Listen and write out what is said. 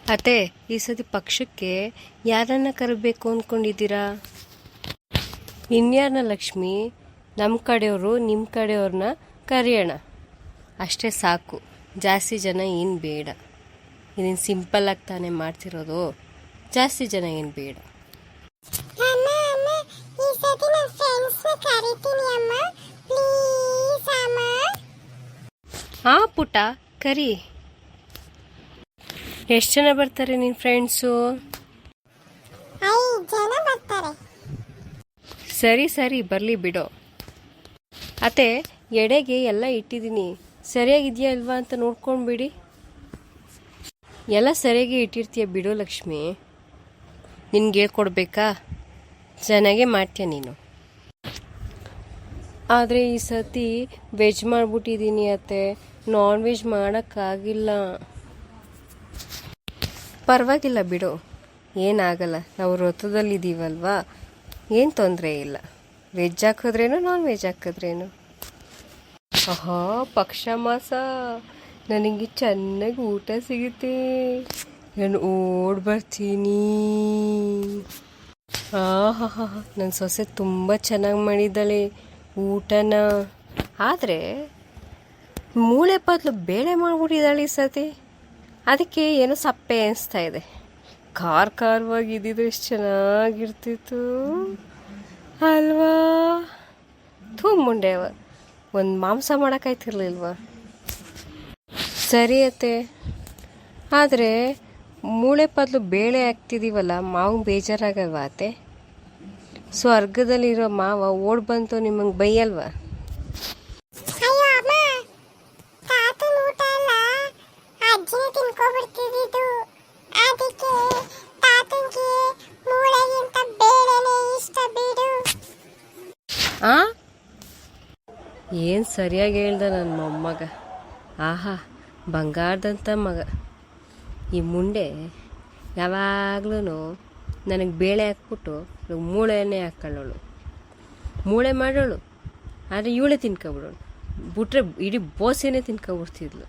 ಅತ್ತೆ, ಈ ಸತಿ ಪಕ್ಷಕ್ಕೆ ಯಾರನ್ನ ಕರಬೇಕು ಅಂದ್ಕೊಂಡಿದ್ದೀರಾ? ಇನ್ಯಾರನ್ನ ಲಕ್ಷ್ಮಿ? ನಮ್ಮ ಕಡೆಯವರು ನಿಮ್ಮ ಕಡೆಯವ್ರನ್ನ ಕರೆಯೋಣ ಅಷ್ಟೇ ಸಾಕು. ಜಾಸ್ತಿ ಜನ ಏನು ಬೇಡ. ಇದನ್ನು ಸಿಂಪಲ್ಲಾಗಿ ತಾನೇ ಮಾಡ್ತಿರೋದು, ಜಾಸ್ತಿ ಜನ ಏನು ಬೇಡ. ಹಾಂ ಪುಟ್ಟ, ಕರಿ. ಎಷ್ಟು ಜನ ಬರ್ತಾರೆ ನಿನ್ನ ಫ್ರೆಂಡ್ಸು? ಸರಿ ಸರಿ, ಬರಲಿ ಬಿಡೋ. ಅತ್ತೆ, ಎಡೆಗೆ ಎಲ್ಲ ಇಟ್ಟಿದ್ದೀನಿ, ಸರಿಯಾಗಿದೆಯಾ ಅಲ್ವಾ ಅಂತ ನೋಡ್ಕೊಂಡ್ಬಿಡಿ. ಎಲ್ಲ ಸರಿಯಾಗಿ ಇಟ್ಟಿರ್ತೀಯ ಬಿಡು ಲಕ್ಷ್ಮಿ. ನಿನ್ಗೆ ಹೇಳ್ಕೊಡ್ಬೇಕಾ? ಚೆನ್ನಾಗೇ ಮಾಡ್ತೀಯ ನೀನು. ಆದರೆ ಈ ಸತಿ ವೆಜ್ ಮಾಡಿಬಿಟ್ಟಿದ್ದೀನಿ ಅತ್ತೆ, ನಾನ್ ವೆಜ್ ಮಾಡೋಕ್ಕಾಗಿಲ್ಲ. ಪರವಾಗಿಲ್ಲ ಬಿಡು, ಏನಾಗಲ್ಲ. ನಾವು ವ್ರತದಲ್ಲಿದ್ದೀವಲ್ವಾ, ಏನು ತೊಂದರೆ ಇಲ್ಲ. ವೆಜ್ ಹಾಕಿದ್ರೇನು ನಾನ್ ವೆಜ್ ಹಾಕಿದ್ರೇನು. ಆಹಾ, ಪಕ್ಷ ಮಾಸ, ನನಗೆ ಚೆನ್ನಾಗಿ ಊಟ ಸಿಗುತ್ತೆ. ನಾನು ಓಡ್ ಬರ್ತೀನಿ. ಹಾ, ನನ್ನ ಸೊಸೆ ತುಂಬ ಚೆನ್ನಾಗಿ ಮಾಡಿದ್ದಾಳೆ ಊಟನ. ಆದರೆ ಮೂಳೆ ಬದಲು ಬೇಳೆ ಮಾಡಿಬಿಟ್ಟಿದ್ದಾಳೆ ಈ ಸತಿ. ಅದಕ್ಕೆ ಏನೋ ಸಪ್ಪೆ ಅನಿಸ್ತಾ ಇದೆ. ಖಾರವಾಗಿ ಇದ್ದಿದ್ದು ಎಷ್ಟು ಚೆನ್ನಾಗಿರ್ತಿತ್ತು ಅಲ್ವಾ? ಮುಂಡೆವ ಒಂದು ಮಾಂಸ ಮಾಡೋಕ್ಕಾಯ್ತಿರ್ಲಿಲ್ವ? ಸರಿ ಅತ್ತೆ, ಆದರೆ ಮೂಳೆ ಬದಲು ಬೇಳೆ ಹಾಕ್ತಿದ್ದೀವಲ್ಲ, ಮಾವು ಬೇಜಾರಾಗಲ್ವಾ ಅತ್ತೆ? ಸ್ವರ್ಗದಲ್ಲಿರೋ ಮಾವ ಓಡ್ ಬಂತು ನಿಮಗೆ ಬೈಯಲ್ವಾ? ಏನು ಸರಿಯಾಗಿ ಹೇಳ್ದ ನನ್ನ ಮೊಮ್ಮಗ. ಆಹಾ, ಬಂಗಾರದಂಥ ಮಗ. ಈ ಮುಂಡೆ ಯಾವಾಗ್ಲೂ ನನಗೆ ಬೇಳೆ ಹಾಕ್ಬಿಟ್ಟು ಮೂಳೆನೇ ಹಾಕೊಳ್ಳೋಳು. ಮೂಳೆ ಮಾಡೋಳು, ಆದರೆ ಇವಳೆ ತಿನ್ಕೊಬಿಡೋಳು. ಬಿಟ್ರೆ ಇಡೀ ಬೋಸೆನೇ ತಿನ್ಕೊಬಿಡ್ತಿದ್ಲು.